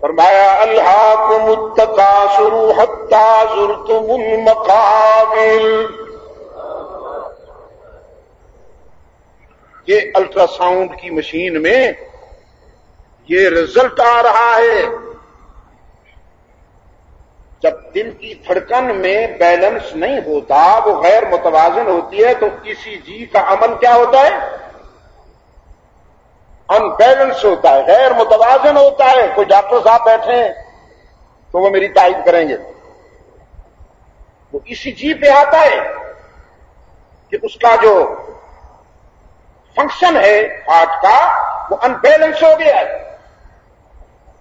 فرمایا الہاکم التکاثر حتی زرتم المقابر. یہ الٹرا ساؤنڈ کی مشین میں یہ رزلٹ آ رہا ہے. جب دل کی دھڑکن میں بیلنس نہیں ہوتا، وہ غیر متوازن ہوتی ہے، تو ای جی کا عمل کیا ہوتا ہے؟ ان بیلنس ہوتا ہے، غیر متوازن ہوتا ہے. کوئی ڈاکٹر صاحب بیٹھے ہیں تو وہ میری تائید کریں گے. وہ ای جی پہ آتا ہے کہ اس کا جو فنکشن ہے ہارٹ کا وہ ان بیلنس ہو گیا ہے.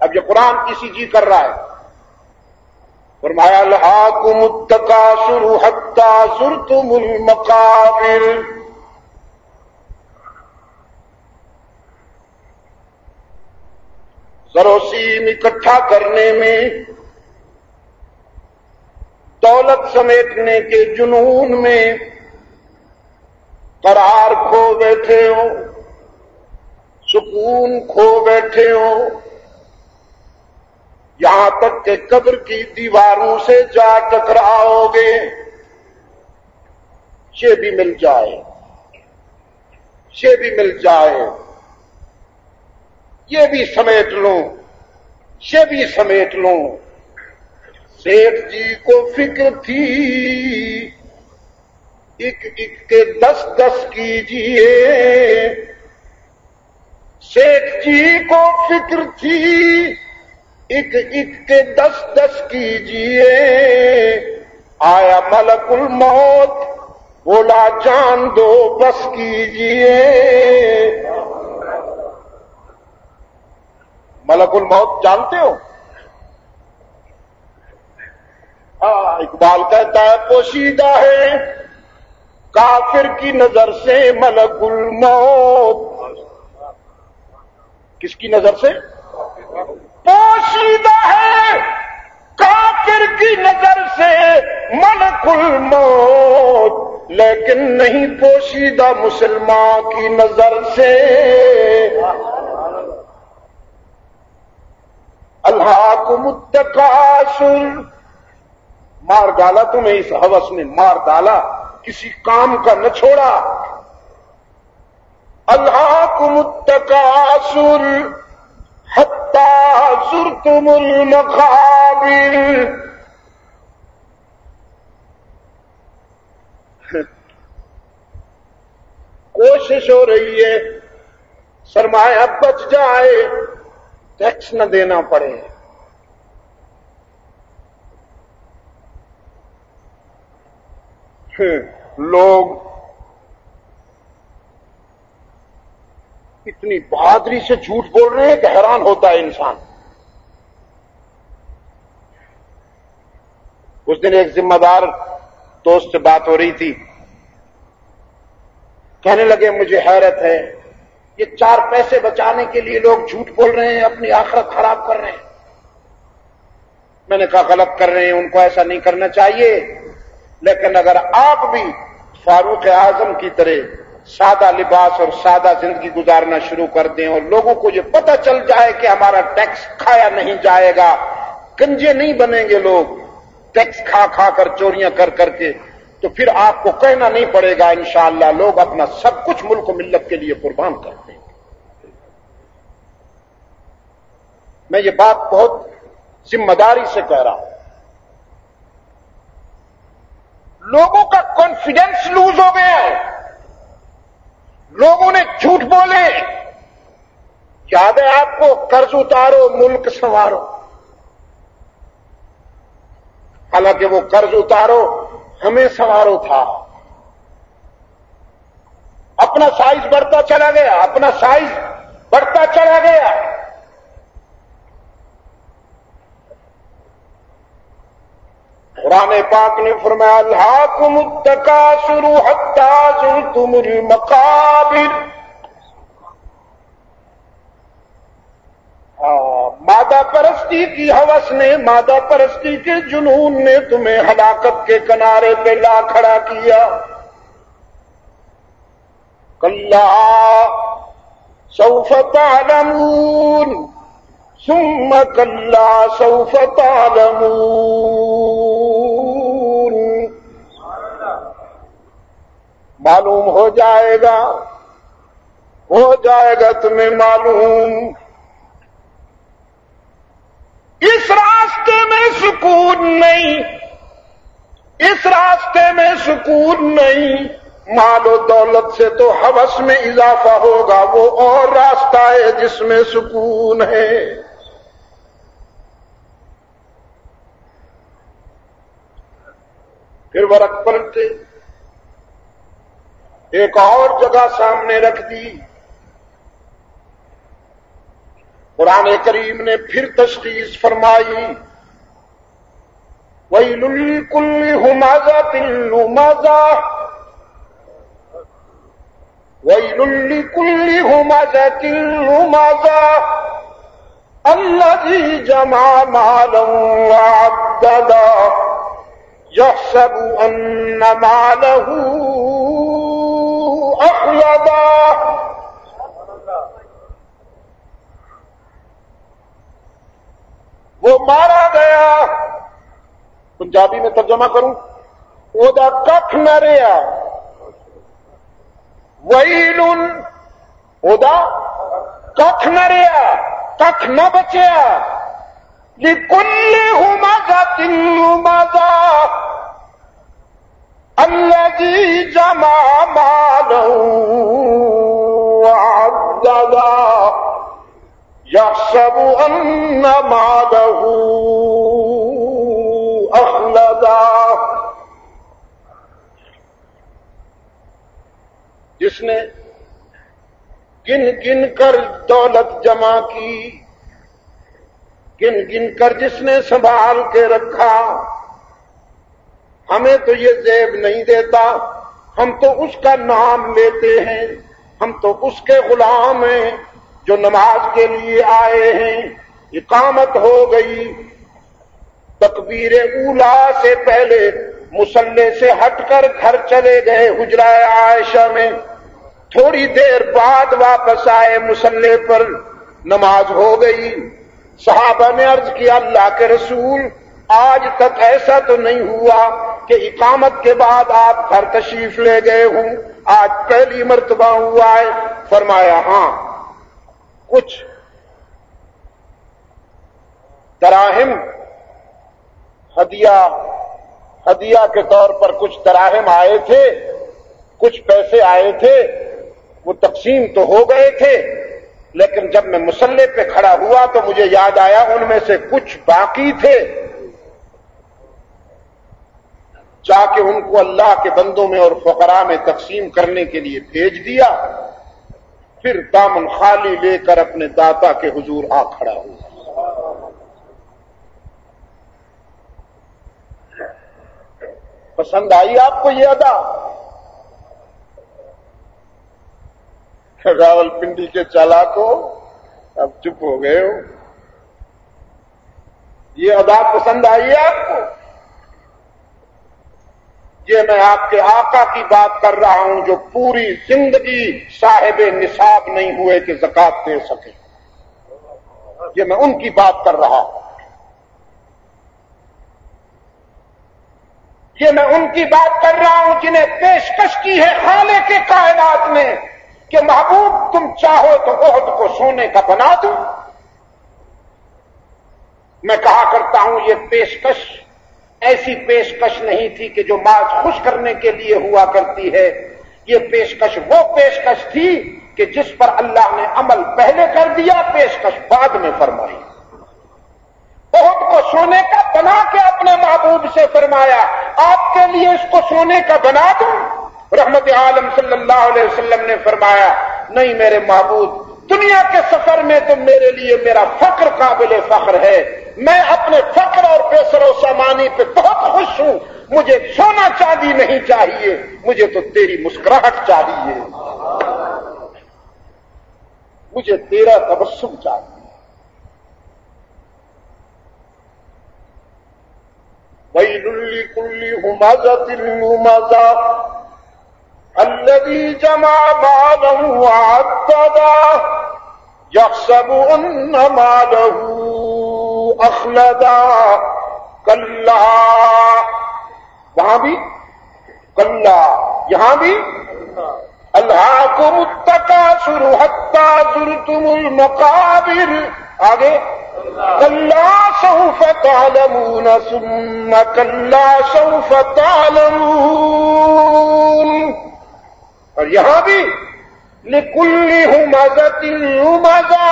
اب یہ قرآن ای جی کر رہا ہے. فرمایا الہاکم التکاثر حتی زرتم المقابر. زروسیم اکٹھا کرنے میں، دولت سمیٹنے کے جنون میں قرار کھو بیٹھے ہو، سکون کھو بیٹھے ہو، یہاں تک کہ قبر کی دیواروں سے جا ٹکراؤ گے. یہ بھی مل جائے، یہ بھی مل جائے، یہ بھی سمیٹ لوں، یہ بھی سمیٹ لوں. سیٹھ جی کو فکر تھی ایک ایک کے 10 کیجئے. سیٹھ جی کو فکر تھی ایک ایک کے 10 کیجئے. آیا ملک الموت بولا جان دو بس کیجئے. ملک الموت جانتے ہو؟ اقبال کہتا ہے پوشیدہ ہے کافر کی نظر سے ملک الموت. کس کی نظر سے؟ پوشیدہ ہے کافر کی نظر سے ملک الموت، لیکن نہیں پوشیدہ مسلمان کی نظر سے. الہاکم التکاثر. مار ڈالا تمہیں اس ہوس میں، مار ڈالا، کسی کام کا نہ چھوڑا. الہاکم التکاثر حتی زرتم المقابر. کوشش ہو رہی ہے سرمایہ بچ جائے، ٹیکس نہ دینا پڑے. لوگ اتنی بہادری سے جھوٹ بول رہے ہیں کہ حیران ہوتا ہے انسان. اس دن ایک ذمہ دار دوست سے بات ہو رہی تھی، کہنے لگے مجھے حیرت ہے یہ 4 پیسے بچانے کے لیے لوگ جھوٹ بول رہے ہیں، اپنی آخرت خراب کر رہے ہیں. میں نے کہا غلط کر رہے ہیں، ان کو ایسا نہیں کرنا چاہیے. لیکن اگر آپ بھی فاروق اعظم کی طرح سادہ لباس اور سادہ زندگی گزارنا شروع کر دیں اور لوگوں کو یہ پتہ چل جائے کہ ہمارا ٹیکس کھایا نہیں جائے گا، گنجے نہیں بنیں گے لوگ ٹیکس کھا کھا کر، چوریاں کر کر کے، تو پھر آپ کو کہنا نہیں پڑے گا انشاءاللہ لوگ اپنا سب کچھ ملک و ملت کے لیے قربان کرتے ہیں. میں یہ بات بہت ذمہ داری سے کہہ رہا ہوں. لوگوں کا کانفیڈنس لوز ہو گیا ہے، لوگوں نے جھوٹ بولے. یاد ہے آپ کو قرض اتارو ملک سنوارو، حالانکہ وہ قرض اتارو ہمیں سنوارو تھا. اپنا سائز بڑھتا چلا گیا، اپنا سائز بڑھتا چلا گیا. قرآن پاک نے فرمایا الہاکم التکاثر حتی زرتم المقابر. مادہ پرستی کی ہوس نے، مادہ پرستی کے جنون نے تمہیں ہلاکت کے کنارے پہ لا کھڑا کیا. کلا سوف تعلمون ثم كلا سوف تعلمون، معلوم ہو جائے گا تمہیں معلوم۔ اس راستے میں سکون نہیں، اس راستے میں سکون نہیں، مال و دولت سے تو ہوس میں اضافہ ہوگا، وہ اور راستہ ہے جس میں سکون ہے۔ پھر ورق پلٹے، ایک اور جگہ سامنے رکھ دی، قرآن کریم نے پھر تشخیص فرمائی، وَيْلٌ لِّكُلِّ ہُمَزَةٍ لُّمَزَةٍ، وَيْلٌ لِّكُلِّ هُمَزَةٍ لُّمَزَةٍ الَّذِي جَمَعَ مَالًا وَعَدَّدَهُ يَحْسَبُ أَنَّ مَالَهُ أَخْلَدَهُ۔ وہ مارا گیا، پنجابی میں ترجمہ کروں، اودا ککھ نہ رہا، ویلن اودا ککھ نہ رہا، ککھ نہ بچیا، لکل ہمزۃ لمزہ الذی جمع مالا وعددا یحسب ان مالہ اخلدا۔ جس نے گن گن کر دولت جمع کی، گن گن کر جس نے سنبھال کے رکھا، ہمیں تو یہ زیب نہیں دیتا، ہم تو اس کا نام لیتے ہیں، ہم تو اس کے غلام ہیں جو نماز کے لیے آئے ہیں۔ اقامت ہو گئی، تکبیر اولا سے پہلے مصلی سے ہٹ کر گھر چلے گئے حجرہ عائشہ میں، تھوڑی دیر بعد واپس آئے مصلی پر، نماز ہو گئی۔ صحابہ نے عرض کیا اللہ کے رسول، آج تک ایسا تو نہیں ہوا کہ اقامت کے بعد آپ گھر تشریف لے گئے ہوں، آج پہلی مرتبہ ہوا ہے۔ فرمایا ہاں، کچھ دراہم ہدیہ کے طور پر کچھ دراہم آئے تھے، کچھ پیسے آئے تھے، وہ تقسیم تو ہو گئے تھے، لیکن جب میں مصلی پہ کھڑا ہوا تو مجھے یاد آیا ان میں سے کچھ باقی تھے، جا کے ان کو اللہ کے بندوں میں اور فقراء میں تقسیم کرنے کے لیے بھیج دیا، پھر دامن خالی لے کر اپنے داتا کے حضور آ کھڑا ہوا۔ پسند آئی آپ کو یہ ادا؟ راول پنڈی کے چالاکو اب چپ ہو گئے ہو، یہ ادا پسند آئی آپ کو؟ یہ میں آپ کے آقا کی بات کر رہا ہوں جو پوری زندگی صاحب نصاب نہیں ہوئے کہ زکات دے سکے، یہ میں ان کی بات کر رہا ہوں، یہ میں ان کی بات کر رہا ہوں جنہیں پیشکش کی ہے خالق کے کائنات نے کہ محبوب تم چاہو تو احد کو سونے کا بنا دوں۔ میں کہا کرتا ہوں یہ پیشکش ایسی پیشکش نہیں تھی کہ جو ماذ خوش کرنے کے لیے ہوا کرتی ہے، یہ پیشکش وہ پیشکش تھی کہ جس پر اللہ نے عمل پہلے کر دیا، پیشکش بعد میں فرمائی۔ احد کو سونے کا بنا کے اپنے محبوب سے فرمایا آپ کے لیے اس کو سونے کا بنا دوں؟ رحمت عالم صلی اللہ علیہ وسلم نے فرمایا نہیں میرے محبوب، دنیا کے سفر میں تو میرے لیے میرا فقر قابل فخر ہے، میں اپنے فقر اور پیسر و سامانی پہ بہت خوش ہوں، مجھے سونا چاندی نہیں چاہیے، مجھے تو تیری مسکراہٹ چاہیے، مجھے تیرا تبسم چاہیے۔ وَيْلٌ لِّكُلِّ ہُمَزَةٍ لُّمَزَةٍ الَّذِي جَمَعَ مَالًا وَعَدَّدَهُ يَحْسَبُ أَنَّ مَالَهُ اخلدا کلا، وہاں بھی کلا، یہاں بھی الہاکم التکاثر حتی زرتم المقابر، آگے کلا سوف تعلمون ثم کلا سوف تعلمون، اور یہاں بھی لکل ہمزۃ لمزہ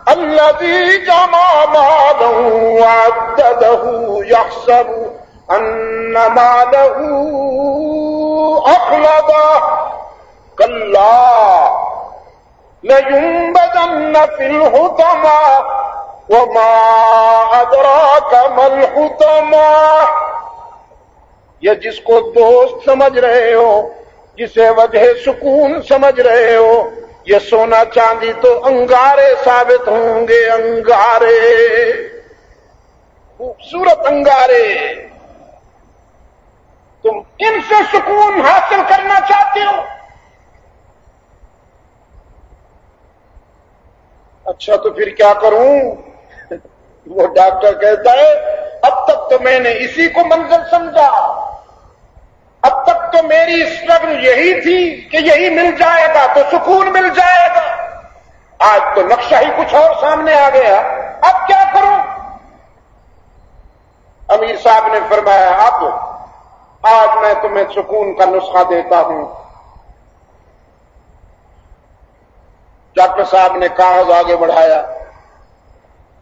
الذی جمع مالا وعددہ یحسب ان مالہ اخلدہ کلا لینبذن فی الحطمہ وما ادراک ما الحطمہ، یہ جس کو دوست سمجھ رہے ہو، جسے وجہ سکون سمجھ رہے ہو، یہ سونا چاندی تو انگارے ثابت ہوں گے، انگارے، خوبصورت انگارے۔ تم ان سے سکون حاصل کرنا چاہتے ہو؟ اچھا تو پھر کیا کروں؟ وہ ڈاکٹر کہتا ہے اب تک تو میں نے اسی کو منزل سمجھا، اب تک تو میری اسٹرگل یہی تھی کہ یہی مل جائے گا تو سکون مل جائے گا، آج تو نقشہ ہی کچھ اور سامنے آ گیا، اب کیا کروں؟ امیر صاحب نے فرمایا اب آج میں تمہیں سکون کا نسخہ دیتا ہوں۔ ڈاکٹر صاحب نے کاغذ آگے بڑھایا،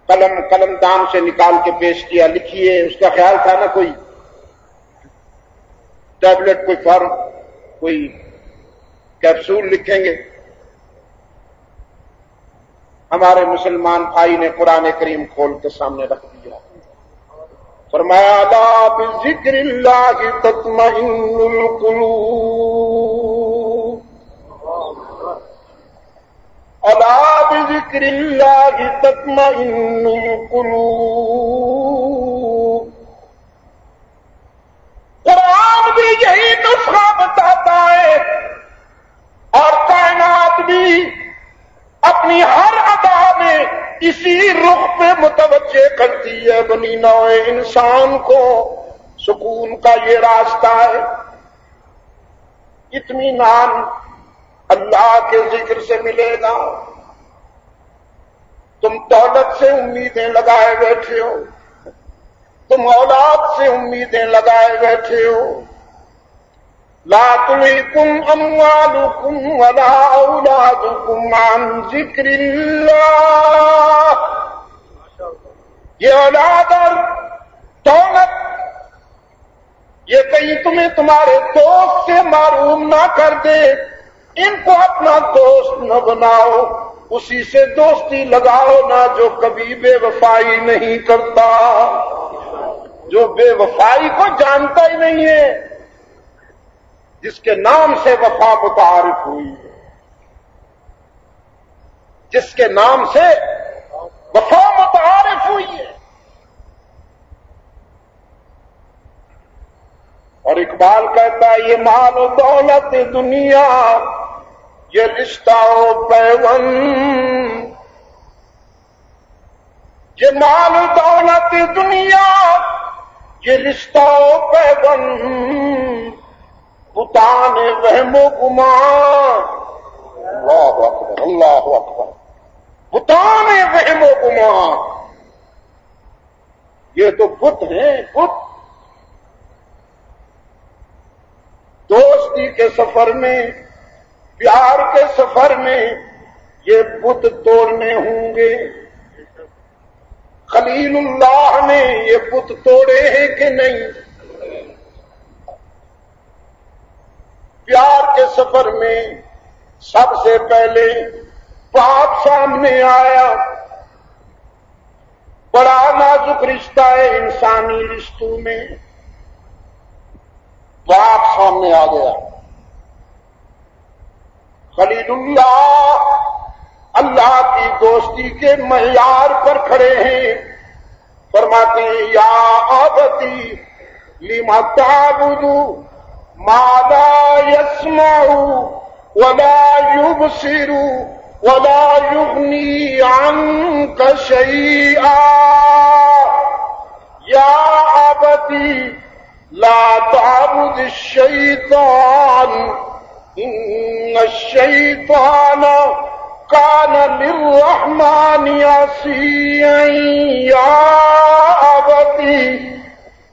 قلم دان سے نکال کے پیش کیا، لکھیے۔ اس کا خیال تھا نا کوئی ٹیبلٹ، کوئی فارم، کوئی کیپسول لکھیں گے۔ ہمارے مسلمان بھائی نے قرآن کریم کھول کے سامنے رکھ دیا، فرمایا الا بذکر اللہ تطمئن القلوب، الا بذکر اللہ تطمئن القلوب۔ قرآن بھی یہی نسخہ بتاتا ہے، اور کائنات بھی اپنی ہر ادا میں اسی رخ پہ متوجہ کرتی ہے بنی نوع انسان کو۔ سکون کا یہ راستہ ہے، اطمینان اللہ کے ذکر سے ملے گا۔ تم دولت سے امیدیں لگائے بیٹھے ہو، تم اولاد سے امیدیں لگائے بیٹھے ہو، لا تلہکم اموالکم ولا اولادکم عن ذکر اللہ۔ یہ اولاد اور دولت یہ کہیں تمہیں تمہارے دوست سے معروم نہ کر دے، ان کو اپنا دوست نہ بناؤ، اسی سے دوستی لگاؤ نا جو کبھی بے وفائی نہیں کرتا، جو بے وفائی کو جانتا ہی نہیں ہے، جس کے نام سے وفا متعارف ہوئی ہے، جس کے نام سے وفا متعارف ہوئی ہے۔ اور اقبال کہتا ہے یہ مال و دولت دنیا، یہ رشتہ و پیوند، یہ مال و دولت دنیا، یہ رشتہ و پیوند، بتان وہم و گمان، اللہ اکبر اللہ اکبر، بتان وہم و گمان، یہ تو بت ہیں، بت۔ دوستی کے سفر میں، پیار کے سفر میں یہ بت توڑنے ہوں گے۔ خلیل اللہ نے یہ بت توڑے ہیں کہ نہیں؟ پیار کے سفر میں سب سے پہلے باپ سامنے آیا، بڑا نازک رشتہ ہے انسانی رشتوں میں، باپ سامنے آ گیا۔ خلیل اللہ اللہ کی دوستی کے معیار پر کھڑے ہیں، فرماتے ہیں یا ابتی لما تعبد ما لا يسمع ولا يبصر ولا يغني عنك شيئا۔ ابتی لا تعبد الشیطان ان الشیطان کان للرحمن عصیا یا ابتی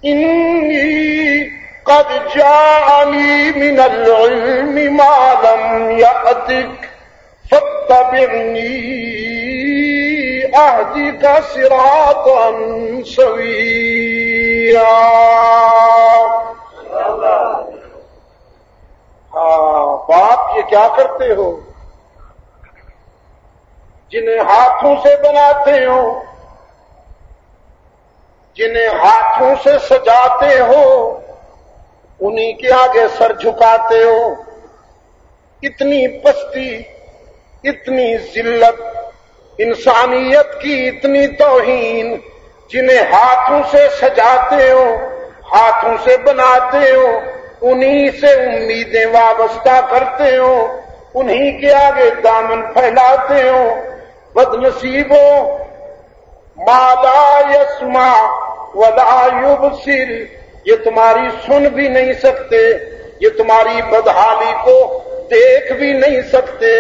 انی قد جاءنی من العلم ما لم یأتک فاتبعنی اہدک صراطا سویا. ہاں باپ یہ کیا کرتے ہو؟ جنہیں ہاتھوں سے بناتے ہو، جنہیں ہاتھوں سے سجاتے ہو، انہی کے آگے سر جھکاتے ہو. اتنی پستی، اتنی ذلت، انسانیت کی اتنی توہین. جنہیں ہاتھوں سے سجاتے ہو، ہاتھوں سے بناتے ہو، انہی سے امیدیں وابستہ کرتے ہو، انہی کے آگے دامن پھیلاتے ہو. بد نصیبوں ما لا یسمع ولا یبصر، یہ تمہاری سن بھی نہیں سکتے، یہ تمہاری بدحالی کو دیکھ بھی نہیں سکتے.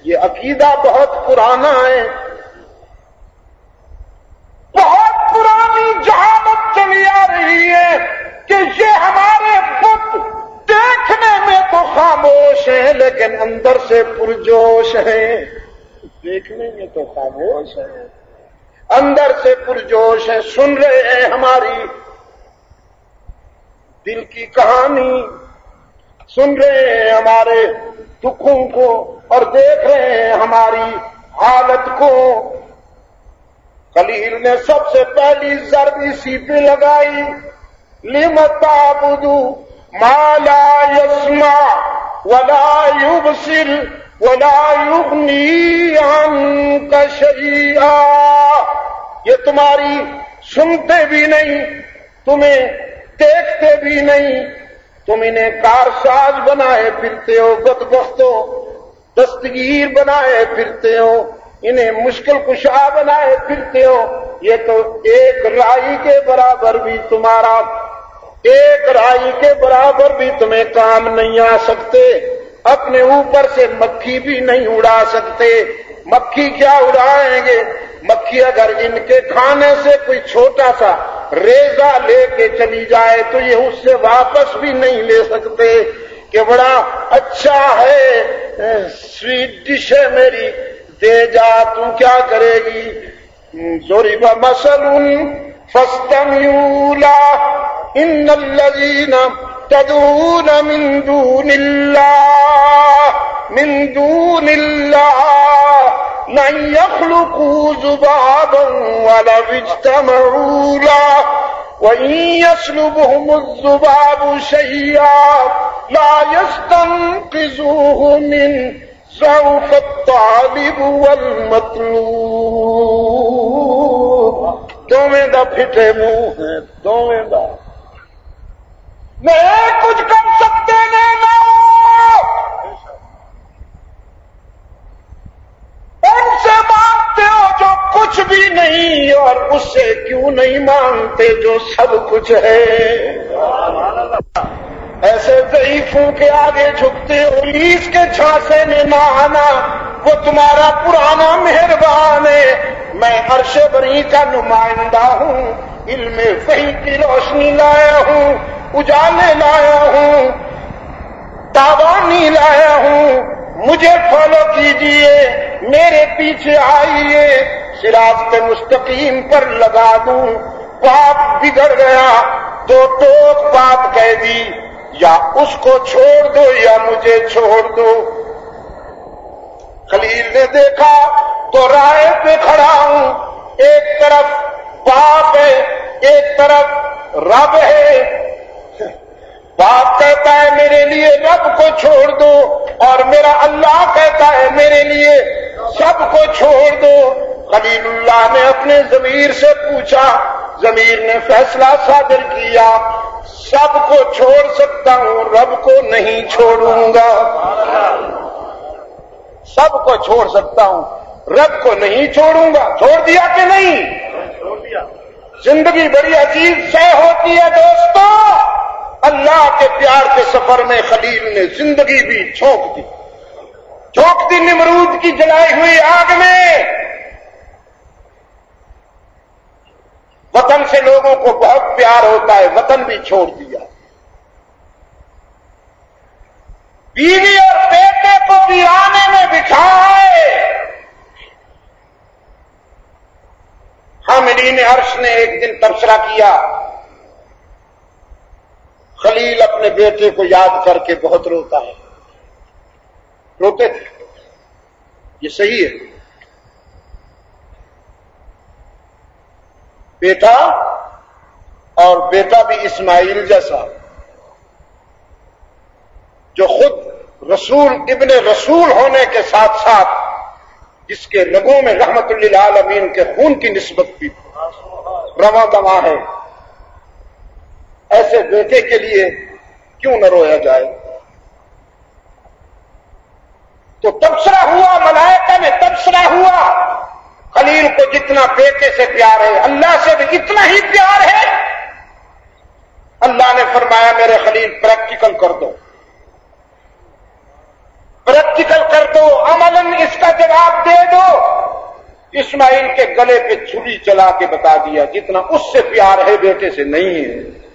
یہ عقیدہ بہت پرانا ہے، بہت پرانی جہالت چلی آ رہی ہے کہ یہ ہمارے بت دیکھنے میں تو خاموش ہیں لیکن اندر سے پرجوش ہیں. دیکھنے میں تو خاموش ہیں، اندر سے پرجوش ہیں. سن رہے ہیں ہماری دل کی کہانی، سن رہے ہیں ہمارے دکھوں کو اور دیکھ رہے ہیں ہماری حالت کو. خلیل نے سب سے پہلی ضرب اسی پہ لگائی، لم تعبد ما لا يسمع ولا يبصر ولا يغني عنك شيئا. یہ تمہاری سنتے بھی نہیں، تمہیں دیکھتے بھی نہیں، تم انہیں کارساز بنائے پھرتے ہو، بدبختوں دستگیر بنائے پھرتے ہو، انہیں مشکل کشا بنائے پھرتے ہو. یہ تو ایک رائی کے برابر بھی تمہارا، ایک رائی کے برابر بھی تمہیں کام نہیں آ سکتے. اپنے اوپر سے مکھی بھی نہیں اڑا سکتے. مکھی کیا اڑائیں گے؟ مکھی اگر ان کے کھانے سے کوئی چھوٹا سا ریزہ لے کے چلی جائے تو یہ اس سے واپس بھی نہیں لے سکتے کہ بڑا اچھا ہے، سویٹ ڈش ہے میری، دے جا، تم کیا کرے گی؟ ضرب مثل فاستمعوا له ان الذين تدعون من دون الله لن يخلقوا ذبابا ولو اجتمعوا له وإن يسلبهم الذباب شيئا لا يستنقذوه منه ضعف الطالب والمطلوب. دوویں دا پھٹے منہ ہیں، دوویں دا نہیں کچھ کر سکتے نہیں نہ ان سے مانگتے ہو جو کچھ بھی نہیں، اور اس سے کیوں نہیں مانگتے جو سب کچھ ہے؟ ایسے ضعیفوں کے آگے جھکتے ہو. ابلیس کے چھانسے میں نہ آنا، وہ تمہارا پرانا مہربان ہے. میں عرش بری کا نمائندہ ہوں، علم وحی کی روشنی لایا ہوں، اجالے لایا ہوں، تابانی لایا ہوں. مجھے فالو کیجئے، میرے پیچھے آئیے، صراط مستقیم پر لگا دوں. بات بگڑ گیا، دو ٹوک بات کہہ دی، یا اس کو چھوڑ دو یا مجھے چھوڑ دو. خلیل نے دیکھا تو رائے پہ کھڑا ہوں، ایک طرف باپ ہے، ایک طرف رب ہے. باپ کہتا ہے میرے لیے رب کو چھوڑ دو، اور میرا اللہ کہتا ہے میرے لیے سب کو چھوڑ دو. خلیل اللہ نے اپنے ضمیر سے پوچھا، ضمیر نے فیصلہ صادر کیا، سب کو چھوڑ سکتا ہوں، رب کو نہیں چھوڑوں گا. سب کو چھوڑ سکتا ہوں، رب کو نہیں چھوڑوں گا. چھوڑ دیا کہ نہیں؟ زندگی بڑی عزیز شے ہوتی ہے دوستو. اللہ کے پیار کے سفر میں خلیل نے زندگی بھی جھونک دی نمرود کی جلائی ہوئی آگ میں. وطن سے لوگوں کو بہت پیار ہوتا ہے، وطن بھی چھوڑ دیا. بیوی اور بیٹے کو ویرانے میں بٹھائے. حاملین عرش نے ایک دن تبصرہ کیا. خلیل اپنے بیٹے کو یاد کر کے بہت روتا ہے. روتے تھے، یہ صحیح ہے. بیٹا، اور بیٹا بھی اسماعیل جیسا جو خود رسول ابن رسول ہونے کے ساتھ ساتھ جس کے رگوں میں رحمت للعالمین کے خون کی نسبت بھی رواں دواں ہے، ایسے بیٹے کے لیے کیوں نہ رویا جائے؟ تو تبصرہ ہوا، ملائکہ میں تبصرہ ہوا. خلیل کو جتنا بیٹے سے پیار ہے اللہ سے بھی اتنا ہی پیار ہے. اللہ نے فرمایا میرے خلیل پریکٹیکل کر دو، پریکٹیکل کر دو، عملاً اس کا جواب دے دو. اسماعیل کے گلے پہ چھری چلا کے بتا دیا جتنا اس سے پیار ہے بیٹے سے نہیں ہے.